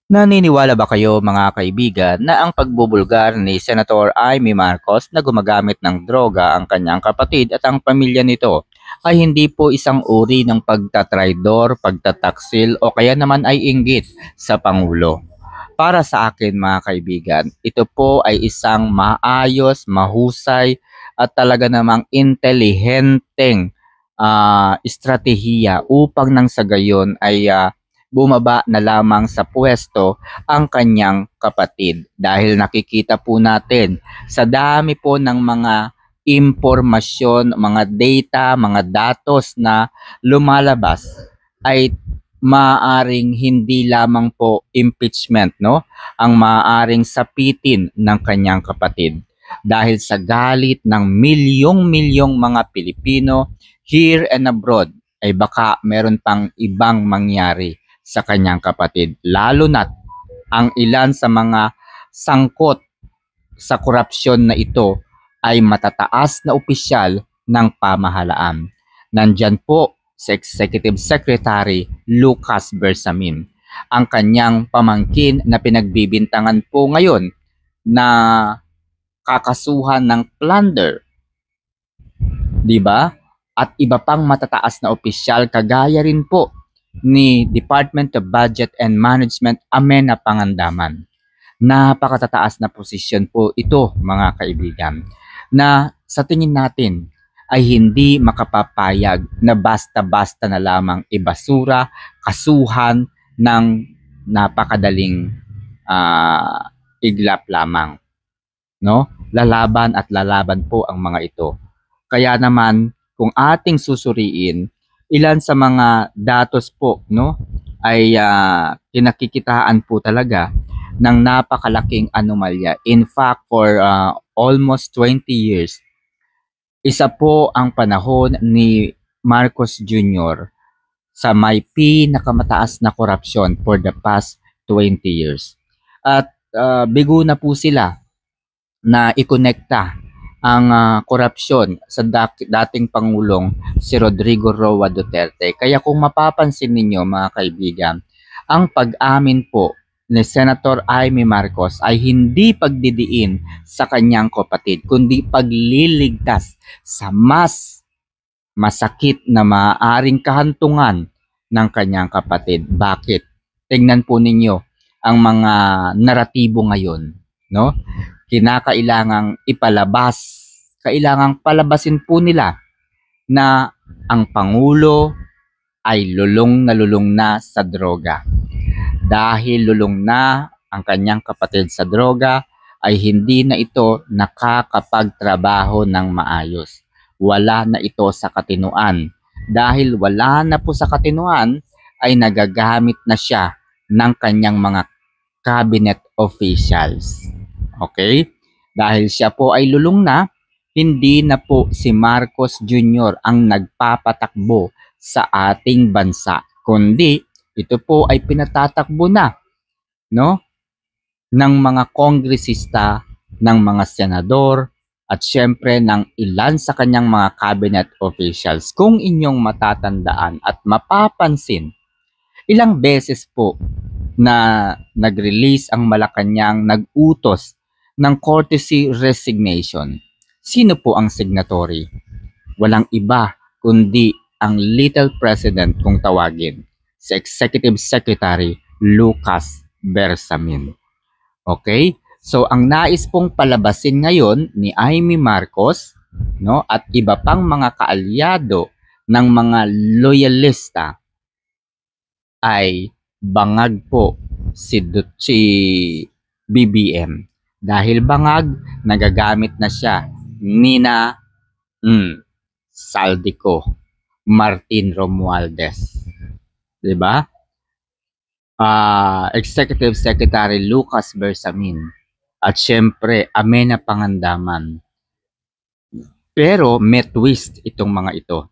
Naniniwala ba kayo mga kaibigan na ang pagbubulgar ni Senator Amy Marcos na gumagamit ng droga ang kanyang kapatid at ang pamilya nito ay hindi po isang uri ng pagtatraidor, pagtataksil o kaya naman ay inggit sa Pangulo? Para sa akin mga kaibigan, ito po ay isang maayos, mahusay at talaga namang intelihenteng estratehiya upang nang sa gayon ay bumaba na lamang sa pwesto ang kanyang kapatid. Dahil nakikita po natin sa dami po ng mga impormasyon, mga data, mga datos na lumalabas ay maaring hindi lamang po impeachment, no, ang maaring sapitin ng kanyang kapatid dahil sa galit ng milyong-milyong mga Pilipino here and abroad ay baka meron pang ibang mangyari sa kanyang kapatid, lalo na't ang ilan sa mga sangkot sa korupsyon na ito ay matataas na opisyal ng pamahalaan. Nandyan po si Executive Secretary Lucas Bersamin, ang kanyang pamangkin na pinagbibintangan po ngayon na kakasuhan ng plunder, di ba? At iba pang matataas na opisyal kagaya rin po ni Department of Budget and Management Amena Pangandaman. Napakatataas na posisyon po ito mga kaibigan na sa tingin natin ay hindi makapapayag na basta-basta na lamang ibasura, kasuhan ng napakadaling iglap lamang, no? Lalaban at lalaban po ang mga ito. Kaya naman kung ating susuriin, ilan sa mga datos po, no, ay kinakikitaan po talaga ng napakalaking anomalya. In fact, for almost 20 years, isa po ang panahon ni Marcos Jr. sa may pinakamataas na korupsyon for the past 20 years. At bigo na po sila na ikonekta ang korupsyon sa dating Pangulong si Rodrigo Roa Duterte. Kaya kung mapapansin ninyo mga kaibigan, ang pag-amin po ni Senator Amy Marcos ay hindi pagdidiin sa kanyang kapatid, kundi pagliligtas sa mas masakit na maaaring kahantungan ng kanyang kapatid. Bakit? Tingnan po ninyo ang mga naratibo ngayon, no? Kinakailangang ipalabas, kailangang palabasin po nila na ang Pangulo ay lulong na sa droga. Dahil lulong na ang kanyang kapatid sa droga, ay hindi na ito nakakapagtrabaho ng maayos. Wala na ito sa katinuan. Dahil wala na po sa katinuan, ay nagagamit na siya ng kanyang mga cabinet officials. Okay? Dahil siya po ay lulong na, hindi na po si Marcos Jr. ang nagpapatakbo sa ating bansa, kundi ito po ay pinatatakbo na, no, ng mga kongresista, ng mga senador, at syempre ng ilan sa kanyang mga cabinet officials. Kung inyong matatandaan at mapapansin, ilang beses po na nag-release ang Malacanang, nag-utos ng courtesy resignation. Sino po ang signatory? Walang iba kundi ang Little President kung tawagin, si Executive Secretary Lucas Bersamin. Okay? So ang nais pong palabasin ngayon ni Amy Marcos, no, at iba pang mga kaalyado ng mga loyalista ay bangag po si BBM. Dahil bangag, nagagamit na siya nina Saldico, Martin Romualdez. 'Di ba? Executive Secretary Lucas Bersamin at syempre Amena Pangandaman. Pero may twist itong mga ito.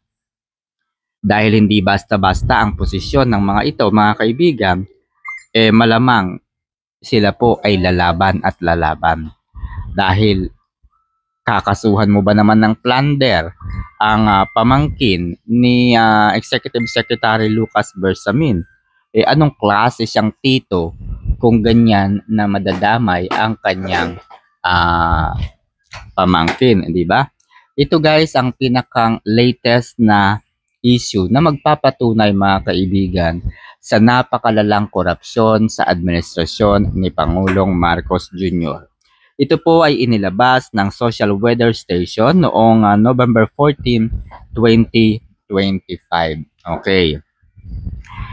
Dahil hindi basta-basta ang posisyon ng mga ito, mga kaibigan, malamang sila po ay lalaban at lalaban. Dahil kakasuhan mo ba naman ng plunder ang pamangkin ni Executive Secretary Lucas Bersamin? Anong klase siyang tito kung ganyan na madadamay ang kanyang pamangkin, di ba? Ito guys ang pinakang latest na issue na magpapatunay mga kaibigan sa napakalalang korupsyon sa administrasyon ni Pangulong Marcos Jr. Ito po ay inilabas ng Social Weather Station noong November 14, 2025. Okay.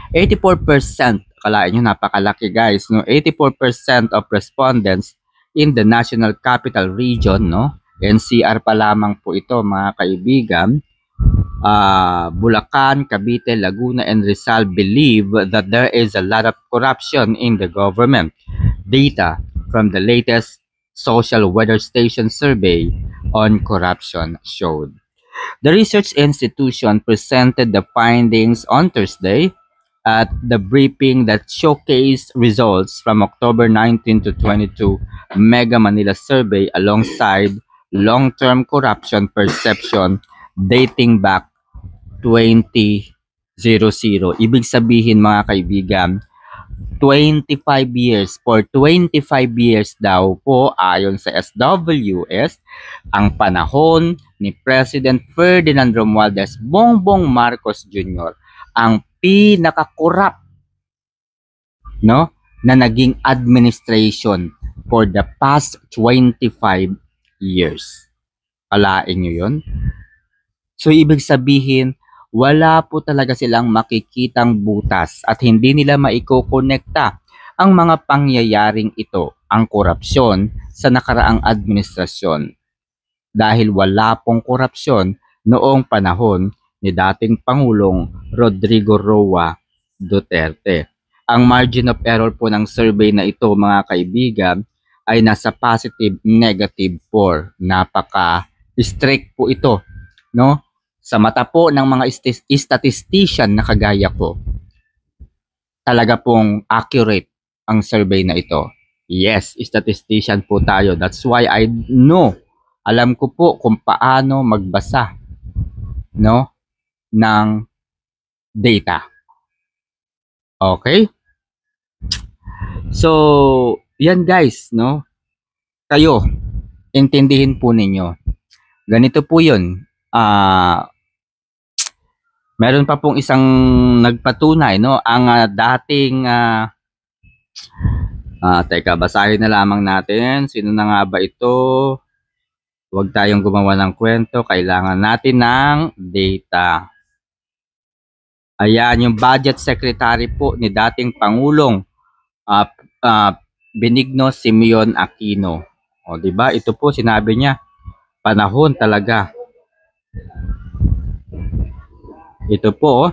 84%, kalain nyo napakalaki guys, no? 84% of respondents in the National Capital Region, no? NCR pa lamang po ito mga kaibigan. Bulacan, Cavite, Laguna, and Rizal believe that there is a lot of corruption in the government. Data from the latest Social Weather Station survey on corruption showed. The research institution presented the findings on Thursday at the briefing that showcased results from October 19 to 22 Mega Manila survey alongside long-term corruption perception dating back 2000. Ibig sabihin mga kaibigan, 25 years, for 25 years daw po ayon sa SWS, ang panahon ni President Ferdinand Romualdez Bongbong Marcos Jr. ang pinaka-corrupt, no, na naging administration for the past 25 years. Alain nyo yun? So ibig sabihin, wala po talaga silang makikitang butas at hindi nila maikokonekta ang mga pangyayaring ito, ang korupsyon sa nakaraang administrasyon. Dahil wala pong korupsyon noong panahon ni dating Pangulong Rodrigo Roa Duterte. Ang margin of error po ng survey na ito mga kaibigan ay nasa positive, negative 4. Napaka-strict po ito, no? Sa mata po ng mga statistician na kagaya ko, talaga pong accurate ang survey na ito. Yes, statistician po tayo. That's why I know, alam ko po kung paano magbasa, no, ng data. Okay? So, yan guys, no? Kayo, intindihin po ninyo. Ganito po yun. Meron pa pong isang nagpatunay, no? Ang dating teka, basahin na lamang natin. Sino na nga ba ito? Huwag tayong gumawa ng kwento. Kailangan natin ng data. Ayan, yung budget secretary po ni dating Pangulong Benigno Simeon Aquino. O, di ba? Ito po sinabi niya, panahon talaga. Ito po,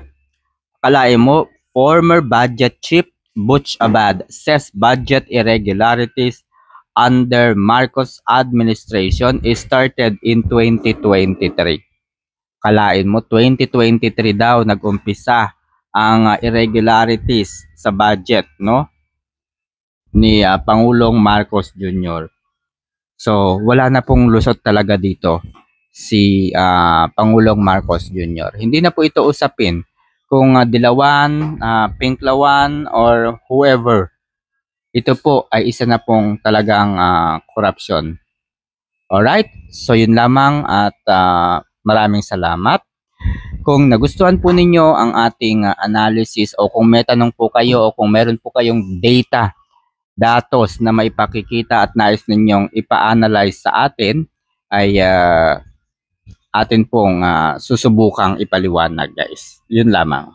kalain mo, former budget chief Butch Abad says budget irregularities under Marcos administration started in 2023. Kalain mo, 2023 daw nag-umpisa ang irregularities sa budget, no, ni Pangulong Marcos Jr. So, wala na pong lusot talaga dito si Pangulong Marcos Jr. Hindi na po ito usapin kung Dilawan, Pinklawan, or whoever. Ito po ay isa na pong talagang corruption. Alright? So yun lamang at maraming salamat. Kung nagustuhan po ninyo ang ating analysis o kung may tanong po kayo o kung meron po kayong data, datos na maipakikita at nais ninyong ipa-analyze sa atin, ay atin pong susubukang ipaliwanag guys. Yun lamang.